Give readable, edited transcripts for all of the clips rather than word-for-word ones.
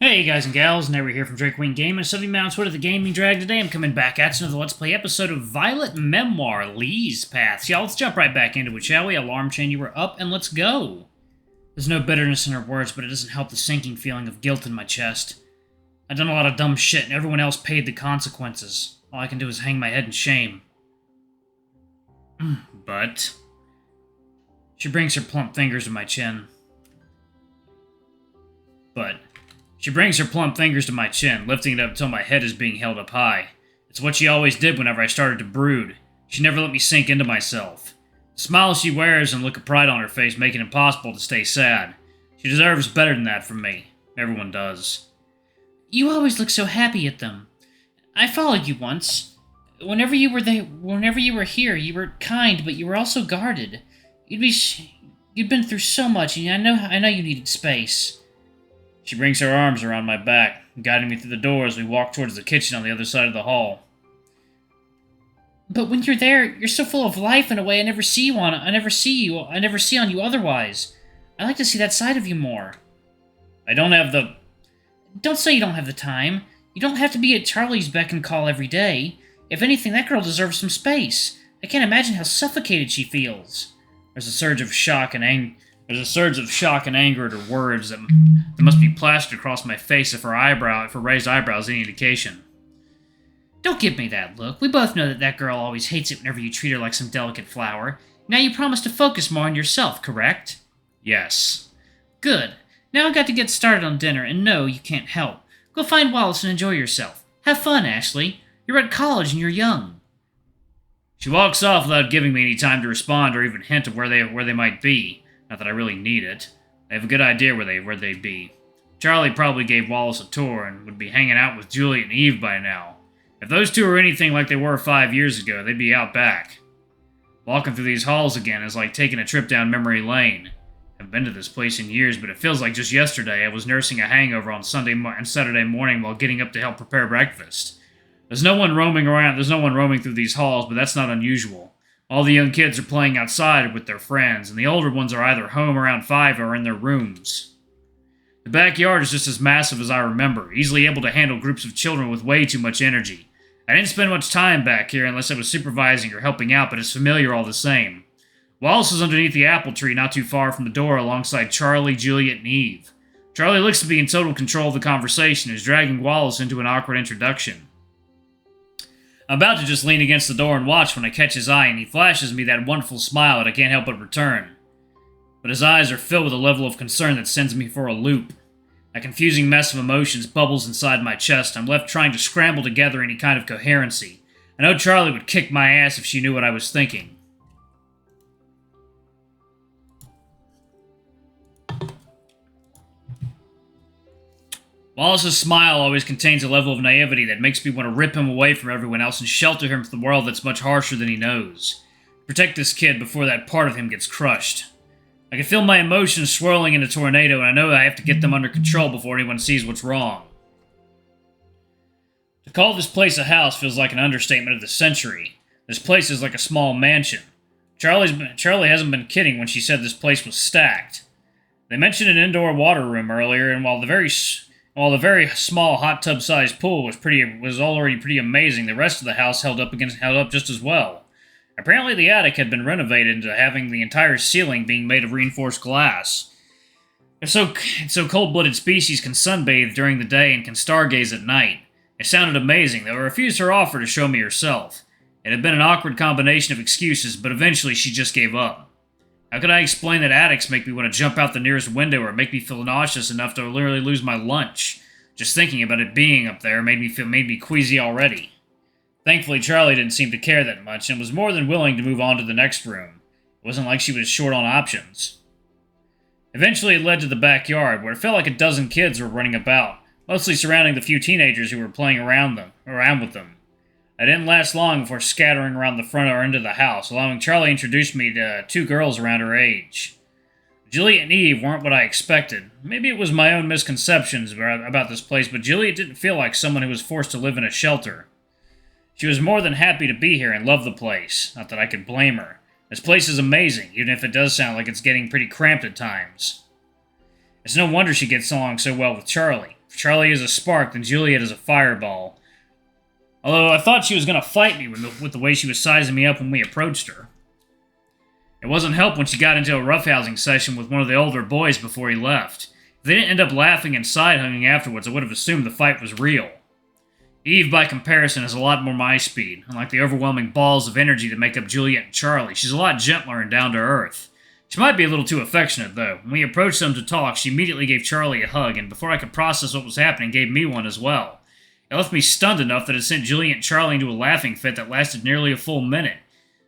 Hey guys and gals, Never here from Drake Wing Game and Southern Mounts. What are the gaming drag today? I'm coming back at you with a Let's Play episode of Violet Memoir, Leigh's Paths. Y'all, let's jump right back into it, shall we? Alarm chain, you were up, and let's go. There's no bitterness in her words, but it doesn't help the sinking feeling of guilt in my chest. I've done a lot of dumb shit, and everyone else paid the consequences. All I can do is hang my head in shame. But... She brings her plump fingers to my chin. She brings her plump fingers to my chin, lifting it up until my head is being held up high. It's what she always did whenever I started to brood. She never let me sink into myself. The smile she wears and the look of pride on her face make it impossible to stay sad. She deserves better than that from me. Everyone does. You always look so happy at them. I followed you once. Whenever you were here, you were kind, but you were also guarded. You'd been through so much, and I know you needed space. She brings her arms around my back, guiding me through the door as we walk towards the kitchen on the other side of the hall. But when you're there, you're so full of life in a way I never see on you otherwise. I like to see that side of you more. Don't say you don't have the time. You don't have to be at Charlie's beck and call every day. If anything, that girl deserves some space. I can't imagine how suffocated she feels. There's a surge of shock and anger at her words that must be plastered across my face if her raised eyebrows any indication. Don't give me that look. We both know that girl always hates it whenever you treat her like some delicate flower. Now you promise to focus more on yourself, correct? Yes. Good. Now I've got to get started on dinner, and no, you can't help. Go find Wallace and enjoy yourself. Have fun, Ashley. You're at college and you're young. She walks off without giving me any time to respond or even hint of where they might be. Not that I really need it. I have a good idea where they'd be. Charlie probably gave Wallace a tour and would be hanging out with Juliet and Eve by now. If those two are anything like they were 5 years ago, they'd be out back. Walking through these halls again is like taking a trip down memory lane. I've been to this place in years, but it feels like just yesterday I was nursing a hangover on Sunday and Saturday morning while getting up to help prepare breakfast. There's no one roaming through these halls, but that's not unusual. All the young kids are playing outside with their friends, and the older ones are either home around 5 or in their rooms. The backyard is just as massive as I remember, easily able to handle groups of children with way too much energy. I didn't spend much time back here unless I was supervising or helping out, but it's familiar all the same. Wallace is underneath the apple tree not too far from the door alongside Charlie, Juliet, and Eve. Charlie looks to be in total control of the conversation and is dragging Wallace into an awkward introduction. I'm about to just lean against the door and watch when I catch his eye, and he flashes me that wonderful smile that I can't help but return. But his eyes are filled with a level of concern that sends me for a loop. A confusing mess of emotions bubbles inside my chest. I'm left trying to scramble together any kind of coherency. I know Charlie would kick my ass if she knew what I was thinking. Wallace's smile always contains a level of naivety that makes me want to rip him away from everyone else and shelter him from the world that's much harsher than he knows. Protect this kid before that part of him gets crushed. I can feel my emotions swirling in a tornado, and I know I have to get them under control before anyone sees what's wrong. To call this place a house feels like an understatement of the century. This place is like a small mansion. Charlie hasn't been kidding when she said this place was stacked. They mentioned an indoor water room earlier, and while the very small hot tub-sized pool was already pretty amazing, the rest of the house held up just as well. Apparently the attic had been renovated into having the entire ceiling being made of reinforced glass. So cold-blooded species can sunbathe during the day and can stargaze at night. It sounded amazing, though I refused her offer to show me herself. It had been an awkward combination of excuses, but eventually she just gave up. How could I explain that attics make me want to jump out the nearest window or make me feel nauseous enough to literally lose my lunch? Just thinking about it being up there made me queasy already. Thankfully, Charlie didn't seem to care that much and was more than willing to move on to the next room. It wasn't like she was short on options. Eventually, it led to the backyard, where it felt like a dozen kids were running about, mostly surrounding the few teenagers who were playing around with them. I didn't last long before scattering around the front or end of the house, allowing Charlie to introduce me to two girls around her age. Juliet and Eve weren't what I expected. Maybe it was my own misconceptions about this place, but Juliet didn't feel like someone who was forced to live in a shelter. She was more than happy to be here and loved the place. Not that I could blame her. This place is amazing, even if it does sound like it's getting pretty cramped at times. It's no wonder she gets along so well with Charlie. If Charlie is a spark, then Juliet is a fireball. Although I thought she was going to fight me with the way she was sizing me up when we approached her. It wasn't help when she got into a roughhousing session with one of the older boys before he left. If they didn't end up laughing and side-hugging afterwards, I would have assumed the fight was real. Eve, by comparison, has a lot more my speed. Unlike the overwhelming balls of energy that make up Juliet and Charlie, she's a lot gentler and down-to-earth. She might be a little too affectionate, though. When we approached them to talk, she immediately gave Charlie a hug, and before I could process what was happening, gave me one as well. It left me stunned enough that it sent Juliet and Charlie into a laughing fit that lasted nearly a full minute,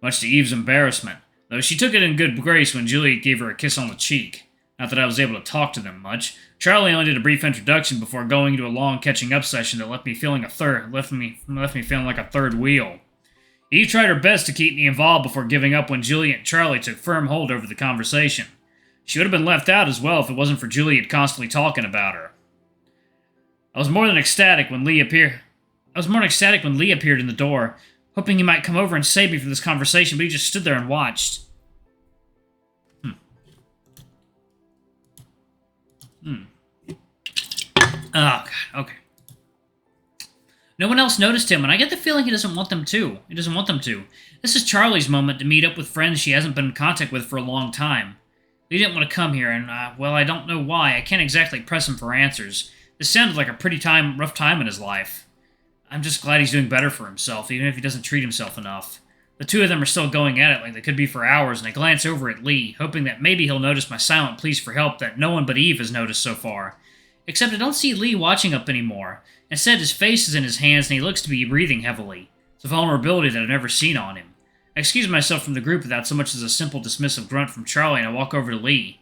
much to Eve's embarrassment, though she took it in good grace when Juliet gave her a kiss on the cheek. Not that I was able to talk to them much. Charlie only did a brief introduction before going into a long catching-up session that left me feeling like a third wheel. Eve tried her best to keep me involved before giving up when Juliet and Charlie took firm hold over the conversation. She would have been left out as well if it wasn't for Juliet constantly talking about her. I was more ecstatic when Leigh appeared in the door, hoping he might come over and save me from this conversation, but he just stood there and watched. Oh, God, okay. No one else noticed him, and I get the feeling he doesn't want them to. This is Charlie's moment to meet up with friends she hasn't been in contact with for a long time. Leigh didn't want to come here, and, well, I don't know why. I can't exactly press him for answers. This sounded like a pretty rough time in his life. I'm just glad he's doing better for himself, even if he doesn't treat himself enough. The two of them are still going at it like they could be for hours, and I glance over at Leigh, hoping that maybe he'll notice my silent pleas for help that no one but Eve has noticed so far. Except I don't see Leigh watching up anymore. Instead, his face is in his hands, and he looks to be breathing heavily. It's a vulnerability that I've never seen on him. I excuse myself from the group without so much as a simple dismissive grunt from Charlie, and I walk over to Leigh.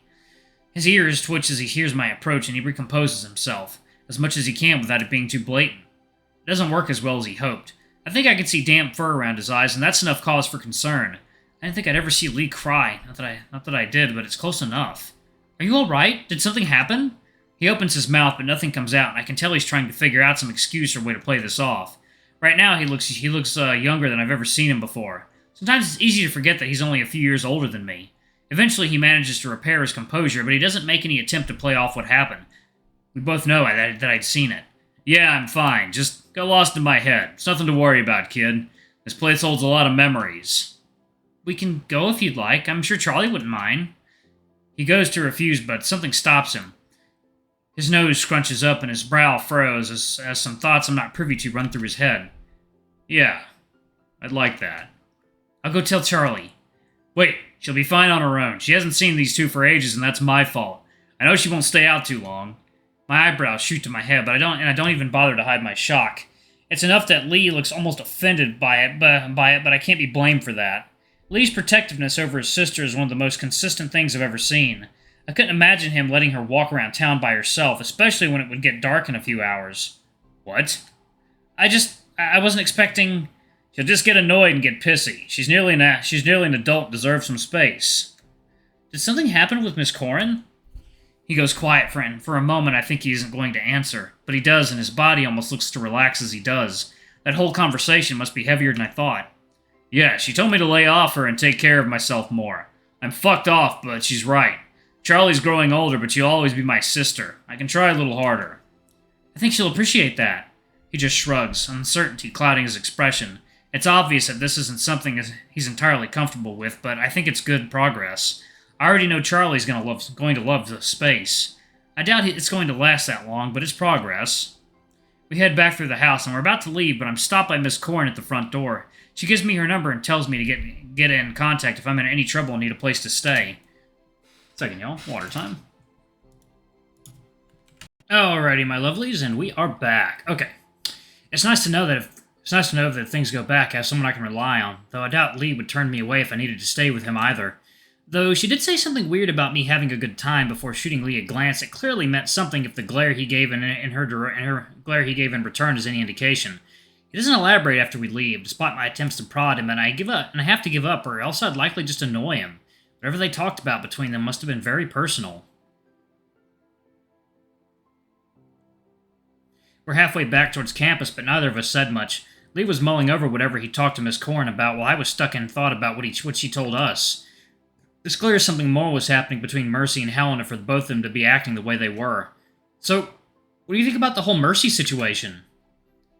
His ears twitch as he hears my approach, and he recomposes himself, as much as he can without it being too blatant. It doesn't work as well as he hoped. I think I can see damp fur around his eyes, and that's enough cause for concern. I didn't think I'd ever see Leigh cry. Not that I did, but it's close enough. Are you alright? Did something happen? He opens his mouth, but nothing comes out, and I can tell he's trying to figure out some excuse or way to play this off. Right now, he looks younger than I've ever seen him before. Sometimes it's easy to forget that he's only a few years older than me. Eventually, he manages to repair his composure, but he doesn't make any attempt to play off what happened. We both know that I'd seen it. Yeah, I'm fine. Just got lost in my head. It's nothing to worry about, kid. This place holds a lot of memories. We can go if you'd like. I'm sure Charlie wouldn't mind. He goes to refuse, but something stops him. His nose scrunches up and his brow furrows as some thoughts I'm not privy to run through his head. Yeah, I'd like that. I'll go tell Charlie. Wait, she'll be fine on her own. She hasn't seen these two for ages, and that's my fault. I know she won't stay out too long. My eyebrows shoot to my head, but I don't even bother to hide my shock. It's enough that Leigh looks almost offended by it, but I can't be blamed for that. Leigh's protectiveness over his sister is one of the most consistent things I've ever seen. I couldn't imagine him letting her walk around town by herself, especially when it would get dark in a few hours. What? I wasn't expecting... She'll just get annoyed and get pissy. She's nearly an adult and deserves some space. Did something happen with Miss Corin? He goes quiet for a moment. I think he isn't going to answer, but he does, and his body almost looks to relax as he does. That whole conversation must be heavier than I thought. Yeah, she told me to lay off her and take care of myself more. I'm fucked off, but she's right. Charlie's growing older, but she'll always be my sister. I can try a little harder. I think she'll appreciate that. He just shrugs, uncertainty clouding his expression. It's obvious that this isn't something he's entirely comfortable with, but I think it's good progress. I already know Charlie's going to love the space. I doubt it's going to last that long, but it's progress. We head back through the house, and we're about to leave, but I'm stopped by Miss Corin at the front door. She gives me her number and tells me to get in contact if I'm in any trouble and need a place to stay. Second, y'all. Water time. Alrighty, my lovelies, and we are back. Okay. It's nice to know that if things go back, I have someone I can rely on, though I doubt Leigh would turn me away if I needed to stay with him either. Though she did say something weird about me having a good time before shooting Leigh a glance, it clearly meant something if the glare he gave in return is any indication. He doesn't elaborate after we leave, despite my attempts to prod him, and I have to give up, or else I'd likely just annoy him. Whatever they talked about between them must have been very personal. We're halfway back towards campus, but neither of us said much. Leigh was mulling over whatever he talked to Miss Corin about, while I was stuck in thought about what she told us. It's clear something more was happening between Mercy and Helena for both of them to be acting the way they were. So, What do you think about the whole Mercy situation?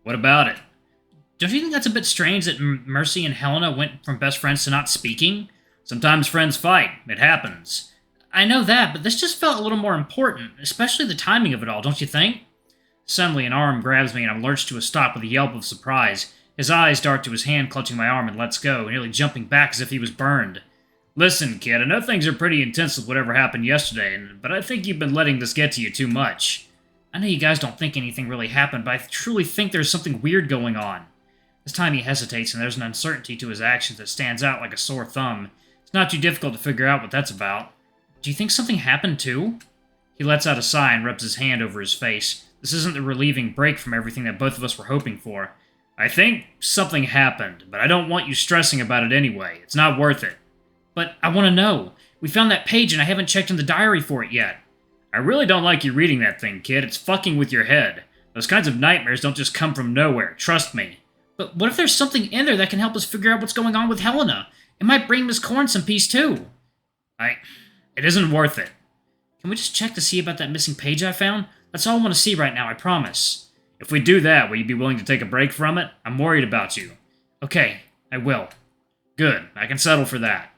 What about it? Don't you think that's a bit strange that Mercy and Helena went from best friends to not speaking? Sometimes friends fight. It happens. I know that, but this just felt a little more important, especially the timing of it all, don't you think? Suddenly, an arm grabs me and I'm lurched to a stop with a yelp of surprise. His eyes dart to his hand clutching my arm and lets go, nearly jumping back as if he was burned. Listen, kid, I know things are pretty intense with whatever happened yesterday, but I think you've been letting this get to you too much. I know you guys don't think anything really happened, but I truly think there's something weird going on. This time he hesitates, and there's an uncertainty to his actions that stands out like a sore thumb. It's not too difficult to figure out what that's about. Do you think something happened, too? He lets out a sigh and rubs his hand over his face. This isn't the relieving break from everything that both of us were hoping for. I think something happened, but I don't want you stressing about it anyway. It's not worth it. But I want to know. We found that page and I haven't checked in the diary for it yet. I really don't like you reading that thing, kid. It's fucking with your head. Those kinds of nightmares don't just come from nowhere, trust me. But what if there's something in there that can help us figure out what's going on with Helena? It might bring Miss Corin some peace, too. It isn't worth it. Can we just check to see about that missing page I found? That's all I want to see right now, I promise. If we do that, will you be willing to take a break from it? I'm worried about you. Okay, I will. Good, I can settle for that.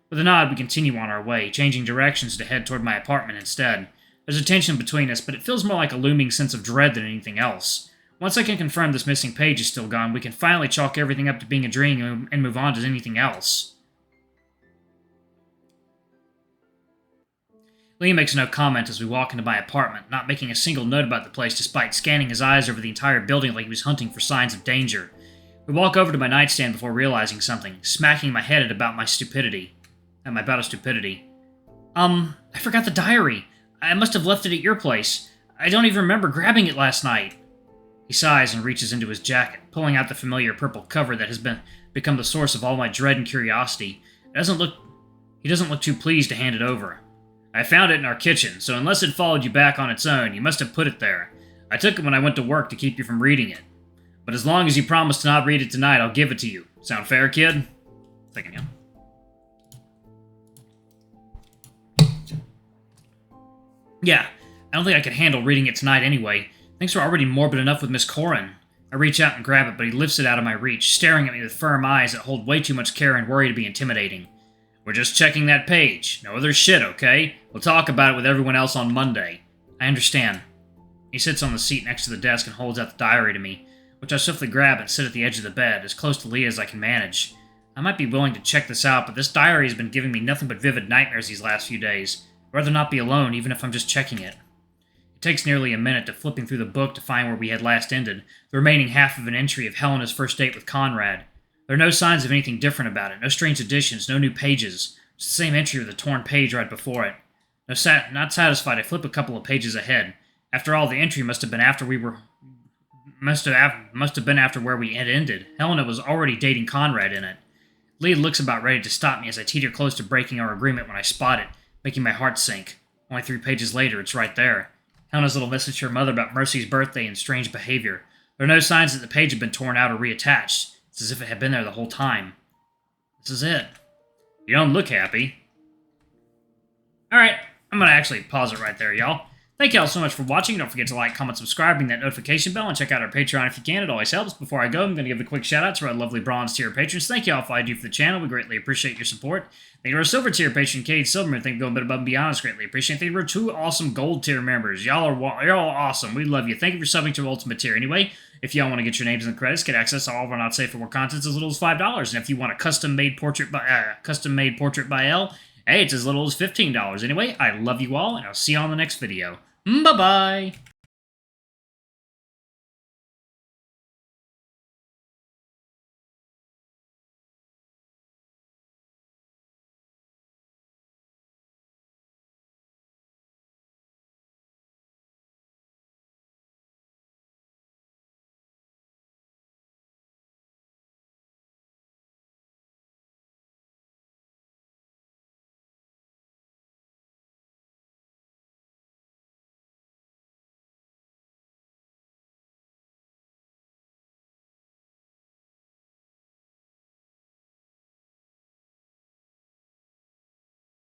With a nod, we continue on our way, changing directions to head toward my apartment instead. There's a tension between us, but it feels more like a looming sense of dread than anything else. Once I can confirm this missing page is still gone, we can finally chalk everything up to being a dream and move on to anything else. Leigh makes no comment as we walk into my apartment, not making a single note about the place despite scanning his eyes over the entire building like he was hunting for signs of danger. We walk over to my nightstand before realizing something, smacking my head at about my stupidity. I forgot the diary. I must have left it at your place. I don't even remember grabbing it last night. He sighs and reaches into his jacket, pulling out the familiar purple cover that has become the source of all my dread and curiosity. He doesn't look too pleased to hand it over. I found it in our kitchen, so unless it followed you back on its own, you must have put it there. I took it when I went to work to keep you from reading it. But as long as you promise to not read it tonight, I'll give it to you. Sound fair, kid? Thinking, yeah. Yeah, I don't think I could handle reading it tonight anyway. Things were already morbid enough with Miss Corin. I reach out and grab it, but he lifts it out of my reach, staring at me with firm eyes that hold way too much care and worry to be intimidating. We're just checking that page. No other shit, okay? We'll talk about it with everyone else on Monday. I understand. He sits on the seat next to the desk and holds out the diary to me, which I swiftly grab and sit at the edge of the bed, as close to Leigh as I can manage. I might be willing to check this out, but this diary has been giving me nothing but vivid nightmares these last few days. I'd rather not be alone, even if I'm just checking it. It takes nearly a minute to flipping through the book to find where we had last ended, the remaining half of an entry of Helena's first date with Conrad. There are no signs of anything different about it, no strange additions, no new pages. It's the same entry with a torn page right before it. Not satisfied, I flip a couple of pages ahead. After all, the entry must have been after where we had ended. Helena was already dating Conrad in it. Leigh looks about ready to stop me as I teeter close to breaking our agreement when I spot it, making my heart sink. Only 3 pages later, it's right there. Helena's little message to her mother about Mercy's birthday and strange behavior. There are no signs that the page had been torn out or reattached. It's as if it had been there the whole time. This is it. You don't look happy. Alright, I'm going to actually pause it right there, y'all. Thank y'all so much for watching. Don't forget to like, comment, subscribe, ring that notification bell, and check out our Patreon if you can. It always helps. Before I go, I'm going to give a quick shout-out to our lovely bronze tier patrons. Thank y'all for all you do for the channel. We greatly appreciate your support. Thank you to our silver tier patron, Cade Silverman. Thank you for going a bit above and beyond. It's greatly appreciated. Thank you to our 2 awesome gold tier members. Y'all are awesome. We love you. Thank you for subbing to ultimate tier. Anyway, if y'all want to get your names in the credits, get access to all of our not safe for work contents as little as $5. And if you want a custom-made portrait by L, hey, it's as little as $15. Anyway, I love you all, and I'll see you on the next video. Bye-bye!